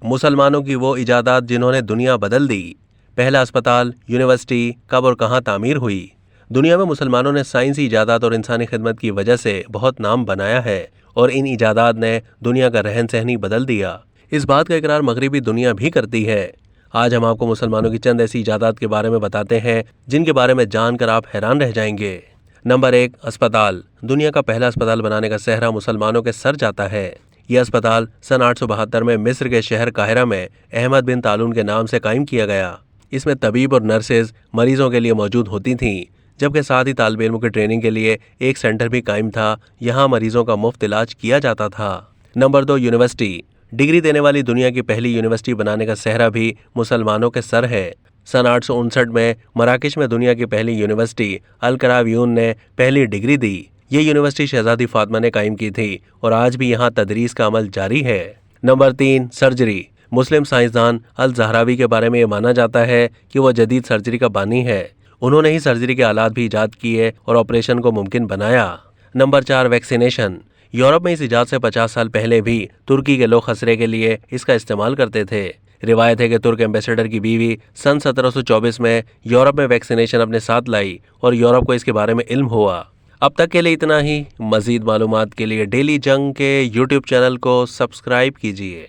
مسلمانوں کی وہ ایجادات جنہوں نے دنیا بدل دی۔ پہلا اسپتال، یونیورسٹی کب اور کہاں تعمیر ہوئی؟ دنیا میں مسلمانوں نے سائنسی ایجادات اور انسانی خدمت کی وجہ سے بہت نام بنایا ہے اور ان ایجادات نے دنیا کا رہن سہن ہی بدل دیا۔ اس بات کا اقرار مغربی دنیا بھی کرتی ہے۔ آج ہم آپ کو مسلمانوں کی چند ایسی ایجادات کے بارے میں بتاتے ہیں جن کے بارے میں جان کر آپ حیران رہ جائیں گے۔ نمبر 1، اسپتال۔ دنیا کا پہلا اسپتال بنانے کا سہرا مسلمانوں کے سر جاتا ہے۔ یہ اسپتال سن 872 میں مصر کے شہر قاہرہ میں احمد بن طالون کے نام سے قائم کیا گیا۔ اس میں طبیب اور نرسز مریضوں کے لیے موجود ہوتی تھیں، جبکہ ساتھ ہی طالب علموں کی ٹریننگ کے لیے ایک سینٹر بھی قائم تھا۔ یہاں مریضوں کا مفت علاج کیا جاتا تھا۔ Number 2، university. ڈگری دینے والی دنیا کی پہلی یونیورسٹی بنانے کا سہرا بھی مسلمانوں کے سر ہے۔ سن 859 میں مراکش میں دنیا کی پہلی یونیورسٹی القراویون نے پہلی ڈگری دی۔ یہ یونیورسٹی شہزادی فاطمہ نے قائم کی تھی اور آج بھی یہاں تدریس کا عمل جاری ہے۔ Number 3، surgery. مسلم سائنسدان الزہراوی کے بارے میں یہ مانا جاتا ہے کہ وہ جدید سرجری کا بانی ہے۔ انہوں نے ہی سرجری کے آلات بھی ایجاد کیے اور آپریشن کو ممکن بنایا۔ Number 4، vaccination. یورپ میں اس ایجاد سے 50 سال پہلے بھی ترکی کے لوگ خسرے کے لیے اس کا استعمال کرتے تھے۔ روایت ہے کہ ترک ایمبیسیڈر کی بیوی سن 1724 میں یورپ میں ویکسینیشن اپنے ساتھ لائی اور یورپ کو اس کے بارے میں علم ہوا۔ اب تک کے لیے اتنا ہی۔ مزید معلومات کے لیے ڈیلی جنگ کے یوٹیوب چینل کو سبسکرائب کیجیے۔